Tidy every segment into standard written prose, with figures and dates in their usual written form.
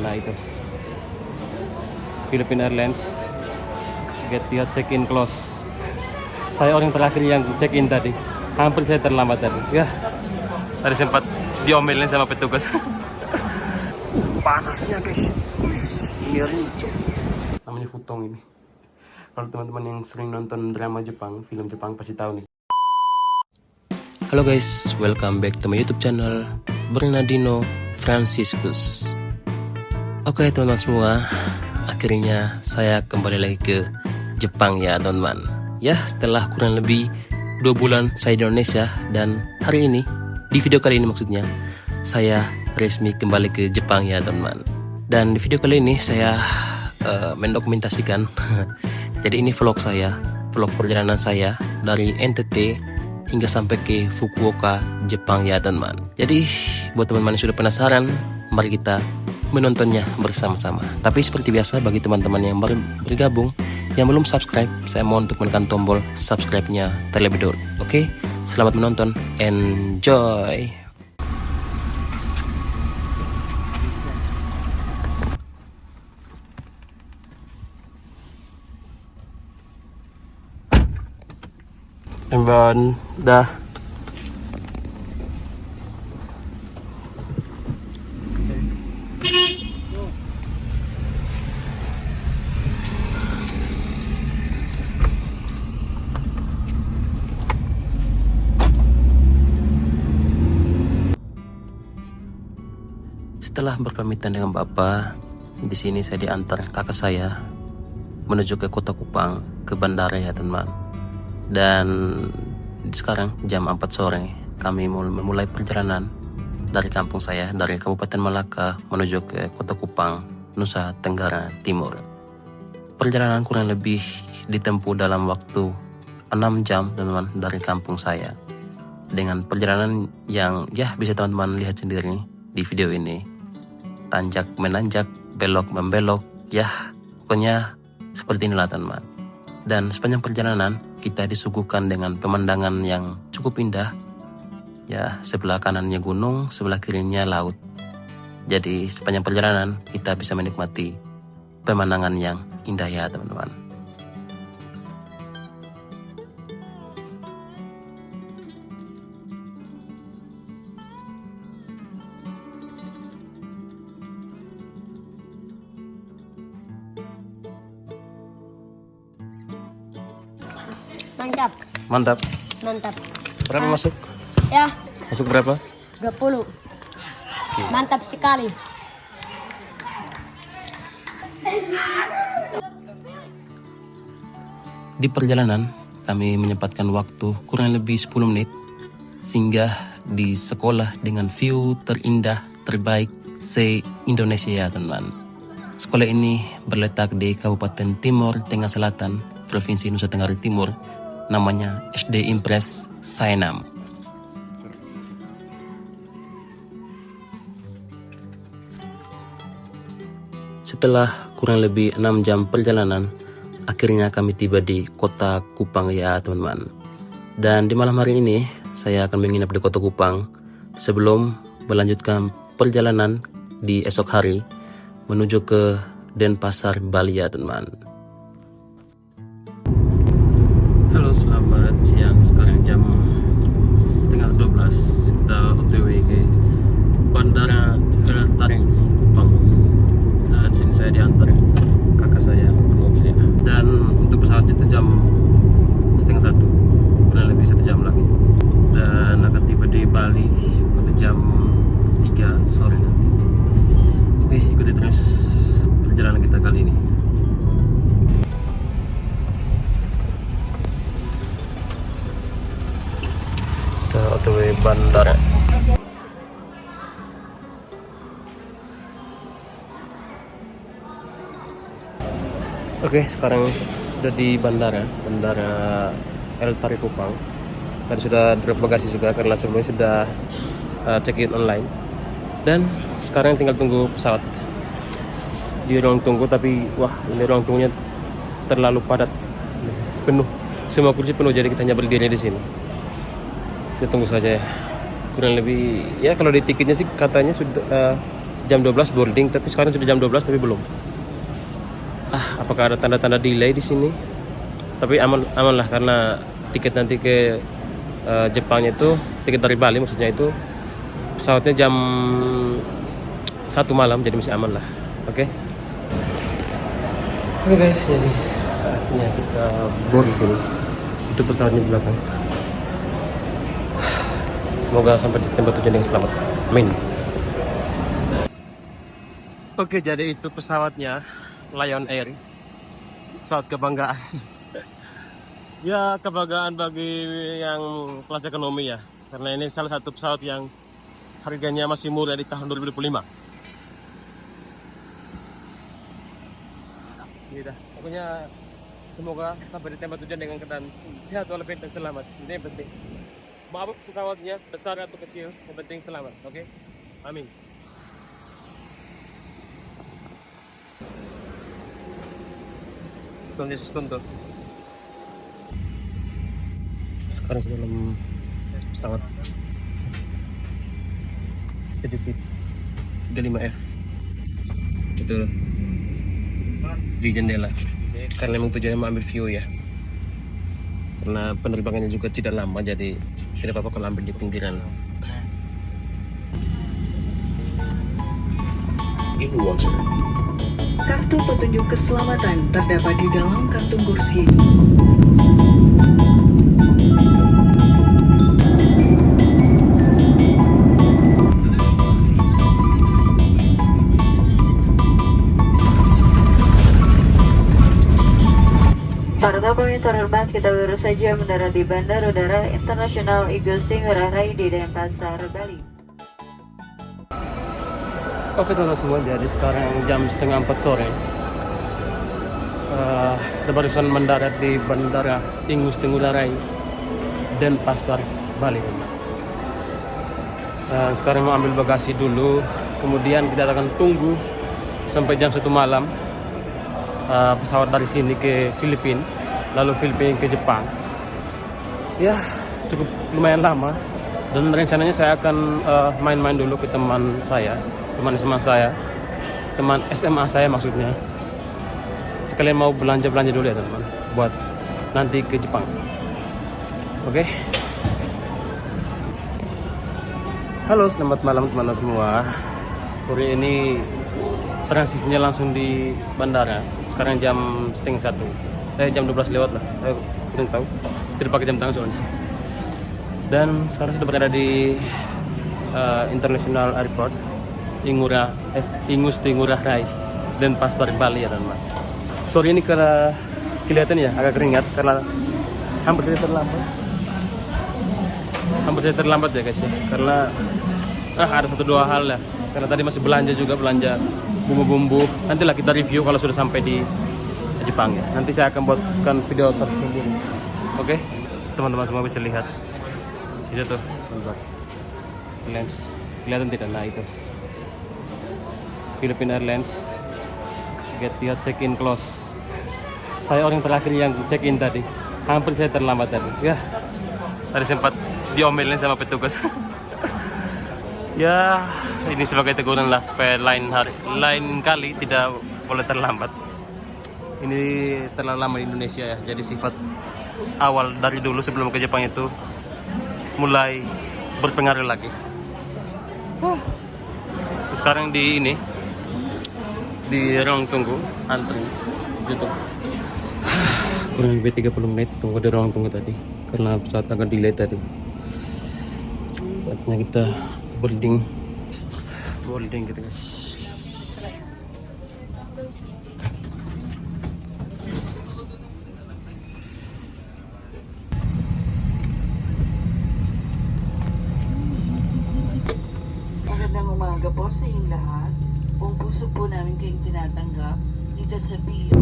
Nah itu Philippine Airlines get your check-in close. Saya orang terakhir yang check-in tadi. Hampir saya terlambat tadi. Ya, tadi sempat diomelin sama petugas. Panasnya guys. Ini rincuk. Namanya futong ini. Kalau teman-teman yang sering nonton drama Jepang, film Jepang pasti tahu nih. Halo guys, welcome back to my YouTube channel Bernardino Franciscus. Oke teman-teman semua, akhirnya saya kembali lagi ke Jepang ya teman-teman. Ya, setelah kurang lebih 2 bulan saya di Indonesia, dan hari ini, di video kali ini maksudnya, saya resmi kembali ke Jepang ya teman-teman. Dan di video kali ini saya mendokumentasikan jadi ini vlog saya, vlog perjalanan saya dari NTT hingga sampai ke Fukuoka, Jepang ya teman-teman. Jadi buat teman-teman yang sudah penasaran, mari kita menontonnya bersama-sama. Tapi seperti biasa, bagi teman-teman yang baru bergabung, yang belum subscribe, saya mohon untuk menekan tombol subscribe-nya terlebih dahulu. Oke, selamat menonton, enjoy. Emban, dah. Setelah berpamitan dengan Bapak, di sini saya diantar kakak saya menuju ke Kota Kupang, ke bandara ya teman. Dan sekarang jam 4 sore, kami memulai perjalanan dari kampung saya, dari Kabupaten Malaka menuju ke Kota Kupang, Nusa Tenggara Timur. Perjalanan kurang lebih ditempuh dalam waktu 6 jam teman-teman dari kampung saya. Dengan perjalanan yang ya bisa teman-teman lihat sendiri di video ini. Tanjak menanjak, belok membelok, ya pokoknya seperti inilah teman-teman. Dan sepanjang perjalanan kita disuguhkan dengan pemandangan yang cukup indah. Ya, sebelah kanannya gunung, sebelah kirinya laut. Jadi sepanjang perjalanan kita bisa menikmati pemandangan yang indah ya teman-teman. Mantap. Mantap. Mantap. Berapa masuk? Ya, Masuk berapa? 20. Mantap sekali. Di perjalanan kami menyempatkan waktu kurang lebih 10 menit singgah di sekolah dengan view terindah terbaik se-Indonesia ya teman-teman. Sekolah ini berletak di Kabupaten Timur Tengah Selatan, Provinsi Nusa Tenggara Timur, namanya SD Impres Saenam. Setelah kurang lebih 6 jam perjalanan, akhirnya kami tiba di Kota Kupang ya teman-teman. Dan di malam hari ini saya akan menginap di Kota Kupang sebelum melanjutkan perjalanan di esok hari menuju ke Denpasar, Bali ya teman-teman. Halo, selamat siang. Sekarang jam setengah 12. Kita OTW ke Bandara Taring Kupang. Nah, di sini saya diantar kakak saya ke mobilnya. Dan untuk pesawatnya itu jam setengah 1, kurang lebih 1 jam lagi. Dan akan tiba di Bali pada jam 3 sore nanti. Oke, ikuti terus perjalanan kita kali ini. OTW bandara. Oke, sekarang sudah di bandara El Tari Kupang. Tadi sudah drop bagasi juga karena sebelumnya sudah check-in online. Dan sekarang tinggal tunggu pesawat. Di ruang tunggu, tapi wah, ini ruang tunggunya terlalu padat, penuh. Semua kursi penuh, jadi kita hanya berdiri di sini. Kita tunggu saja ya. Kurang lebih ya, kalau di tiketnya sih katanya sudah jam 12 boarding, tapi sekarang sudah jam 12 tapi belum. Apakah ada tanda-tanda delay di sini? Tapi aman lah, karena tiket nanti ke Jepangnya itu, tiket dari Bali maksudnya itu pesawatnya jam 1 malam, jadi masih aman lah. Oke guys, jadi saatnya kita boarding. Itu pesawatnya di belakang. Semoga sampai di tempat tujuan yang selamat. Amin. Oke, jadi itu pesawatnya, Lion Air, pesawat kebanggaan. Ya, kebanggaan bagi yang kelas ekonomi ya, karena ini salah satu pesawat yang harganya masih murah di tahun 2025. Gitu. Pokoknya semoga sampai di tempat tujuan dengan keadaan sehat walafiat dan selamat. Ini yang penting. Maaf pesawatnya besar atau kecil, yang penting selamat. Oke? Amin. Sekarang sudah dalam pesawat edisi 35F. Itu di jendela, karena memang tujuannya mau ambil view ya, karena penerbangannya juga tidak lama, jadi tidak apa-apa kalau ambil di pinggiran. In water. Kartu petunjuk keselamatan terdapat di dalam kantung kursi ini. Para tamu yang terhormat, kita baru saja mendarat di Bandara Udara Internasional Igusti Ngurah Rai di Denpasar, Bali. Oke teman-teman semua, jadi sekarang jam setengah 4 sore. Kita barusan mendarat di Bandara Igusti Ngurah Rai, Denpasar, Bali. Sekarang mau ambil bagasi dulu, kemudian kita akan tunggu sampai jam 1 malam. Pesawat dari sini ke Filipina, lalu Filipina ke Jepang. Ya, cukup lumayan lama. Dan rencananya saya akan main-main dulu ke teman SMA saya maksudnya. Sekalian mau belanja-belanja dulu ya teman, buat nanti ke Jepang. Oke. Halo, selamat malam teman-teman semua. Sore ini transisinya langsung di bandara. Sekarang jam setengah 1, jam 12 lewat lah, kurang tahu, tidak pakai jam tangan soalnya. Dan sekarang sudah berada di International Airport Igusti Ngurah Rai, Denpasar, Bali ya teman. Sorry ini karena kelihatan ya agak keringat karena hampir saya terlambat ya guys ya, karena ada 1-2 hal ya, karena tadi masih belanja bumbu-bumbu. Nantilah kita review kalau sudah sampai di Jepang ya. Nanti saya akan buatkan video tersendiri. Oke, teman-teman semua bisa lihat. Itu tuh, teman-teman. Airlines. Kelihatan tidak? Nah itu. Philippine Airlines. Get your check-in close. Saya orang terakhir yang check-in tadi. Hampir saya terlambat tadi. Ya, tadi sempat diomelin sama petugas. Ya, ini sebagai teguran lah supaya lain kali tidak boleh terlambat. Ini terlalu lama di Indonesia ya, jadi sifat awal dari dulu sebelum ke Jepang itu mulai berpengaruh lagi. Sekarang di ruang tunggu antri gitu. Kurang lebih 30 menit tunggu di ruang tunggu tadi, karena pesawat agak delay tadi. Saatnya kita boarding gitu guys. Magandang umaga po sa inyong lahat. Buong puso po namin kayong tinatanggap dito sa BU.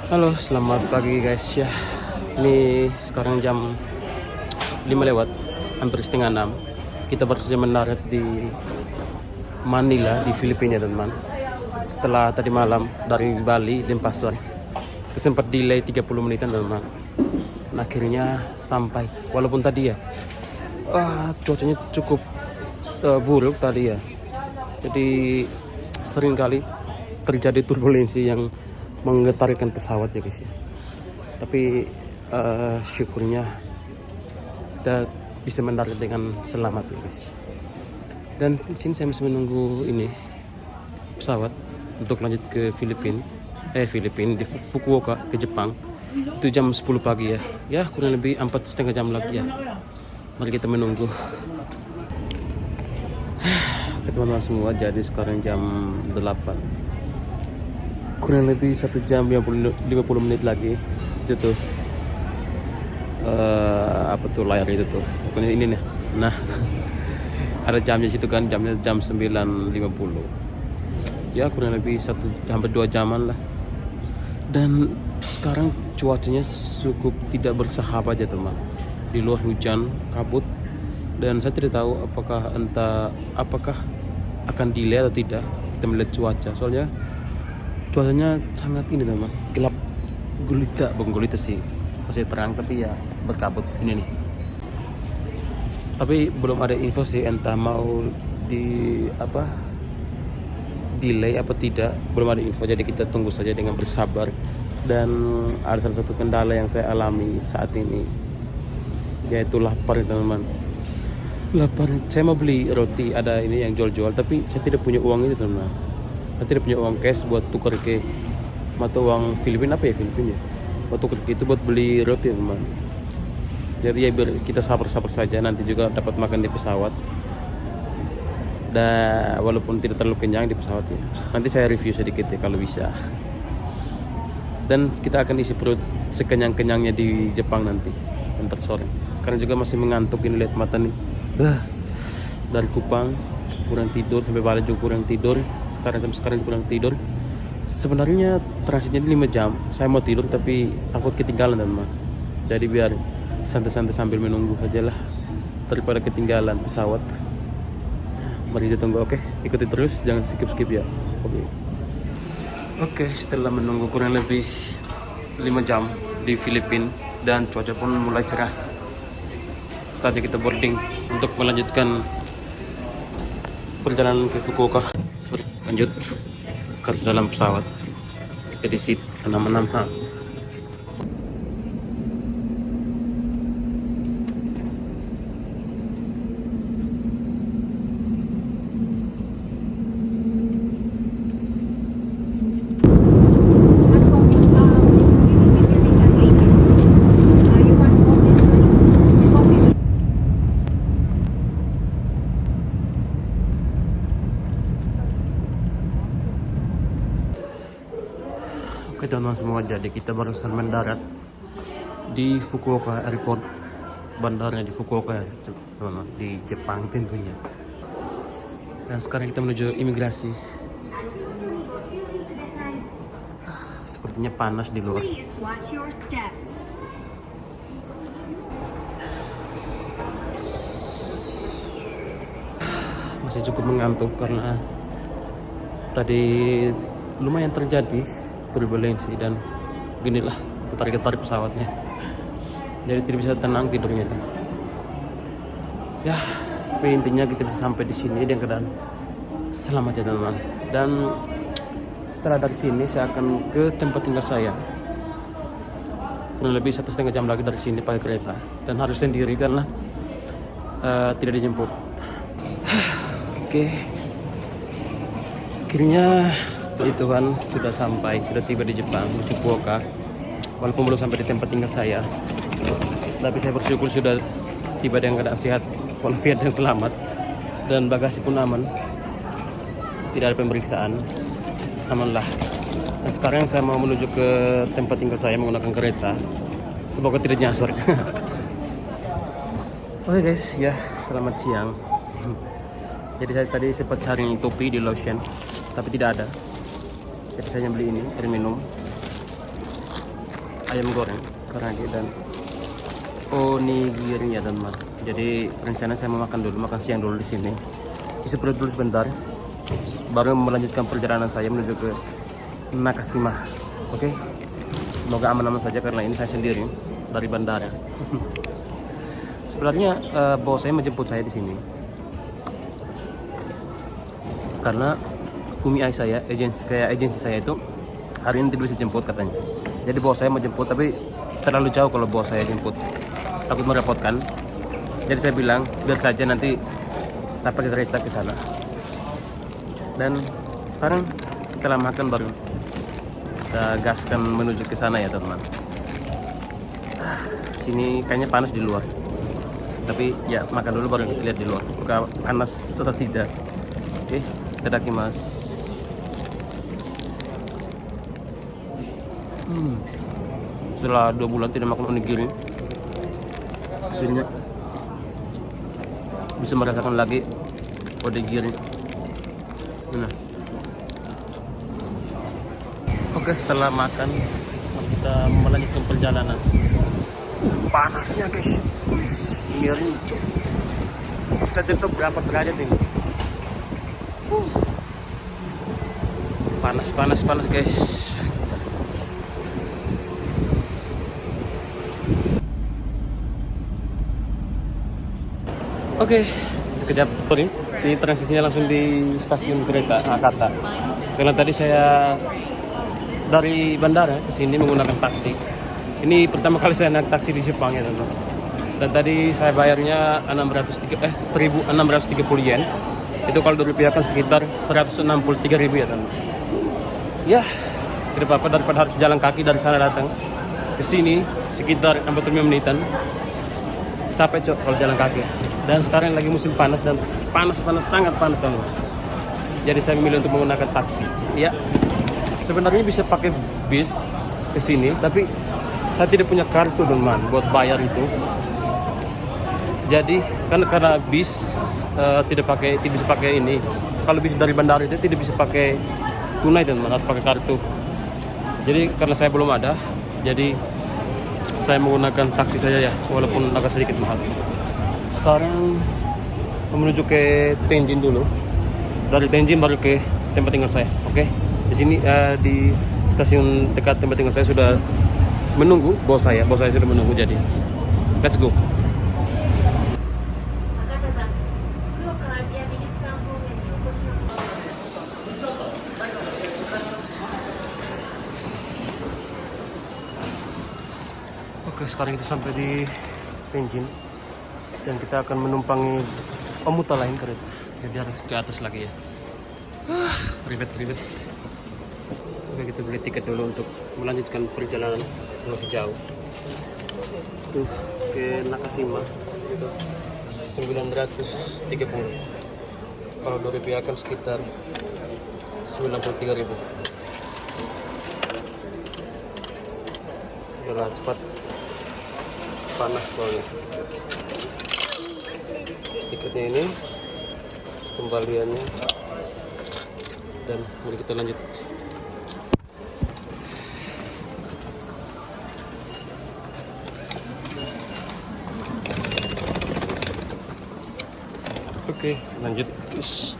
Halo, selamat pagi guys ya. Ini sekarang jam 5 lewat, hampir setengah 6. Kita baru saja mendarat di Manila di Filipina teman. Setelah tadi malam dari Bali Denpasar sempat delay 30 menitan teman. Nah, akhirnya sampai walaupun tadi ya cuacanya cukup buruk tadi ya. Jadi sering kali terjadi turbulensi yang menggetarkan pesawat ya guys ya. Tapi syukurnya kita bisa mendarat dengan selamat ya guys. Dan di sini saya masih menunggu ini pesawat untuk lanjut ke Filipina di Fukuoka ke Jepang. Itu jam 10 pagi ya. Ya kurang lebih 4,5 jam lagi ya. Mari kita menunggu. Ke teman-teman semua, jadi sekarang jam 8. Kurang lebih 1 jam 50 menit lagi. Itu tuh apa tuh layar itu tuh. Pokoknya ini nih. Nah, ada jamnya situ kan, jamnya jam 9.50. Ya kurang lebih hampir 2 jaman lah. Dan sekarang cuacanya cukup tidak bersahabat ya teman. Di luar hujan, kabut, dan saya tidak tahu apakah akan delay atau tidak. Kita melihat cuaca, soalnya cuacanya sangat ini teman, gelap gulita, bukan gulita sih, masih terang tapi ya berkabut ini nih. Tapi belum ada info sih entah mau delay apa tidak, belum ada info, jadi kita tunggu saja dengan bersabar. Dan ada salah satu kendala yang saya alami saat ini, yaitu lapar teman-teman. Lapar, saya mau beli roti, ada ini yang jual-jual, tapi saya tidak punya uang itu teman-teman. Saya tidak punya uang cash buat tukar ke mata uang Filipina, apa ya Filipina, buat tukar ke itu buat beli roti teman-teman. Jadi ya biar kita sabar-sabar saja, nanti juga dapat makan di pesawat. Dan walaupun tidak terlalu kenyang di pesawatnya, nanti saya review sedikit ya kalau bisa. Dan kita akan isi perut sekenyang-kenyangnya di Jepang nanti ntar sore. Sekarang juga masih mengantuk ini, lihat mata nih. Dari Kupang kurang tidur, sampai Bali juga kurang tidur. Sampai sekarang kurang tidur. Sebenarnya transitnya 5 jam. Saya mau tidur tapi takut ketinggalan teman. Jadi biar santai-santai sambil menunggu sajalah daripada ketinggalan pesawat. Mari kita tunggu, oke? Ikuti terus, jangan skip ya. Oke, setelah menunggu kurang lebih 5 jam di Filipina dan cuaca pun mulai cerah, saatnya kita boarding untuk melanjutkan perjalanan ke Fukuoka. Lanjut ke dalam pesawat. Kita di seat 66H. Oke teman-teman semua, jadi kita barusan mendarat di Fukuoka Airport, bandaranya di Fukuoka teman-teman, di Jepang tentunya. Dan sekarang kita menuju imigrasi. Sepertinya panas di luar. Masih cukup mengantuk karena tadi lumayan terjadi turbulensi dan ginilah tarik-tarik pesawatnya, jadi tidak bisa tenang tidurnya itu. Ya, tapi intinya kita bisa sampai di sini dengan keadaan selamat ya teman-teman. Dan setelah dari sini saya akan ke tempat tinggal saya. Kurang lebih 1,5 jam lagi dari sini pakai kereta, dan harus sendiri karena tidak dijemput. Oke, akhirnya itu kan sudah tiba di Jepang, di Fukuoka. Walaupun belum sampai di tempat tinggal saya, tapi saya bersyukur sudah tiba dengan keadaan sehat walafiat dan selamat, dan bagasi pun aman, tidak ada pemeriksaan, amanlah. Dan sekarang saya mau menuju ke tempat tinggal saya menggunakan kereta, semoga tidak nyasar. Oke guys, ya selamat siang. Jadi saya tadi sempat cari topi di Lawson, tapi tidak ada. Jadi saya beli ini, air minum, ayam goreng, karage, dan onigiri ya teman. Jadi rencana saya mau makan siang dulu di sini. Isi perut dulu sebentar. baru melanjutkan perjalanan saya menuju ke Nakashima. Oke, semoga aman-aman saja karena ini saya sendiri dari bandara. Sebenarnya bos saya menjemput saya di sini karena Kumiai saya, agensi saya itu hari ini tidak bisa jemput katanya. Jadi bos saya mau jemput, tapi terlalu jauh kalau bos saya jemput, takut merepotkan. Jadi saya bilang biar saja nanti saya pakai kereta ke sana. Dan sekarang setelah makan baru kita gaskan menuju ke sana ya teman. Sini kayaknya panas di luar, tapi ya makan dulu baru kita lihat di luar apakah panas atau tidak. Oke, itadakimasu. Setelah 2 bulan tidak makan onigiri, akhirnya bisa merasakan lagi onigiri. Nah. Oke, setelah makan kita melanjutkan perjalanan. Panasnya guys, ini rinco. Saya tutup berapa derajat ini? Panas guys. Oke, sekejap. Sorry, ini transisinya langsung di stasiun kereta Hakata. Karena tadi saya dari bandara ke sini menggunakan taksi. Ini pertama kali saya naik taksi di Jepang ya teman. Dan tadi saya bayarnya 1.630 yen. Itu kalau dirupiahkan sekitar 163.000 ya teman. Ya, tidak apa-apa daripada harus jalan kaki dari sana datang ke sini sekitar 45 menitan. Capek cok kalau jalan kaki. Dan sekarang lagi musim panas dan panas sangat panas teman. Jadi saya memilih untuk menggunakan taksi. Ya, sebenarnya bisa pakai bis ke sini, tapi saya tidak punya kartu teman buat bayar itu. Jadi karena bis tidak bisa pakai ini. Kalau bis dari bandara itu tidak bisa pakai tunai teman, harus pakai kartu. Jadi karena saya belum ada, jadi saya menggunakan taksi saja ya, walaupun agak sedikit mahal. Sekarang menuju ke Tenjin dulu. Dari Tenjin baru ke tempat tinggal saya. Oke. Di sini di stasiun dekat tempat tinggal saya sudah menunggu bos saya. Bos saya sudah menunggu, jadi let's go. Oke, sekarang kita sampai di Tenjin dan kita akan menumpangi pemutar lain kereta. Jadi harus ke atas lagi ya. Ribet. Oke, kita beli tiket dulu untuk melanjutkan perjalanan lebih jauh. Tuh ke Nakashima itu 930. Kalau dirupiahkan sekitar 93.000. Udah cepat, panas soalnya. Tiketnya ini, kembaliannya, dan mari kita lanjut. Oke, lanjut guys.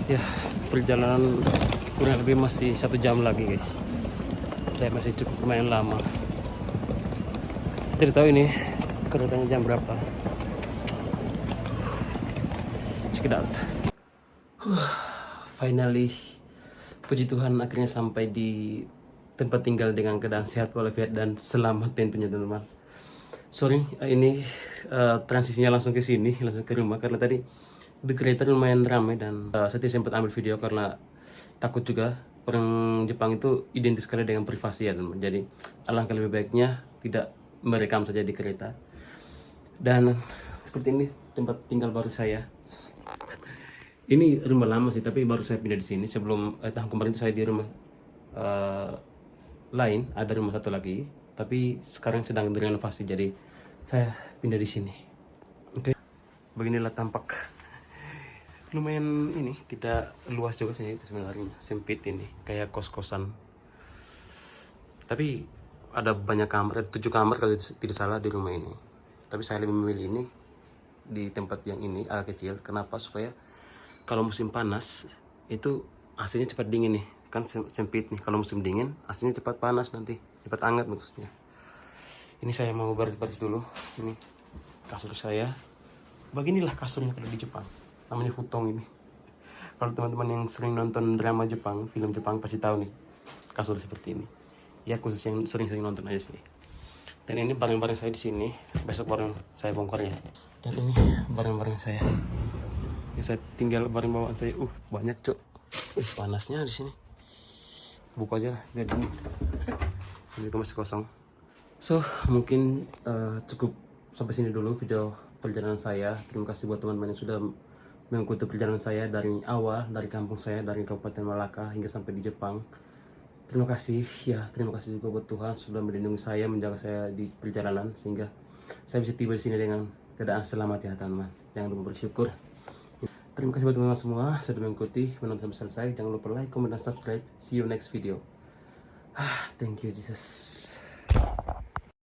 Ya, perjalanan kurang lebih masih 1 jam lagi guys. Saya masih cukup lumayan lama. Saya tidak tahu ini keretanya jam berapa. Check it out. Finally, puji Tuhan akhirnya sampai di tempat tinggal dengan keadaan sehat walafiat dan selamat tentunya teman-teman. Sorry, ini transisinya langsung ke sini, langsung ke rumah karena tadi di kereta lumayan ramai dan saya tidak sempat ambil video karena takut juga. Orang Jepang itu identik sekali dengan privasi ya teman. Jadi alangkah lebih baiknya tidak merekam saja di kereta. Dan seperti ini tempat tinggal baru saya. Ini rumah lama sih, tapi baru saya pindah di sini. Sebelum tahun kemarin saya di rumah lain, ada rumah satu lagi, tapi sekarang sedang direnovasi, jadi saya pindah di sini. Oke, beginilah tampak. Lumayan ini, tidak luas juga sih itu sebenarnya, sempit ini, kayak kos-kosan. Tapi ada banyak kamar, 7 kamar kalau tidak salah di rumah ini. Tapi saya lebih memilih ini di tempat yang ini agak kecil. Kenapa? Supaya kalau musim panas itu AC-nya cepat dingin nih, kan sempit nih. Kalau musim dingin AC-nya cepat panas, nanti cepat hangat maksudnya. Ini saya mau baris-baris dulu. Ini kasur saya. Beginilah kasurnya kalau di Jepang, namanya futon ini. Kalau teman-teman yang sering nonton drama Jepang, film Jepang pasti tahu nih kasur seperti ini. Ya khusus yang sering-sering nonton aja sih. Dan ini barang-barang saya di sini. Besok barang saya bongkar ya. Dan ini barang-barang saya. Yang saya tinggal barang bawaan saya. Banyak cok. Panasnya di sini. Buka aja lah biar dingin. Ini masih kosong. So mungkin cukup sampai sini dulu video perjalanan saya. Terima kasih buat teman-teman yang sudah mengikuti perjalanan saya dari awal, dari kampung saya, dari Kabupaten Malaka hingga sampai di Jepang. Terima kasih ya, terima kasih juga buat Tuhan sudah melindungi saya, menjaga saya di perjalanan sehingga saya bisa tiba di sini dengan keadaan selamat ya teman-teman. Jangan lupa bersyukur. Terima kasih buat teman-teman semua sudah mengikuti menonton sampai selesai. Jangan lupa like, comment, dan subscribe. See you next video. Thank you Jesus.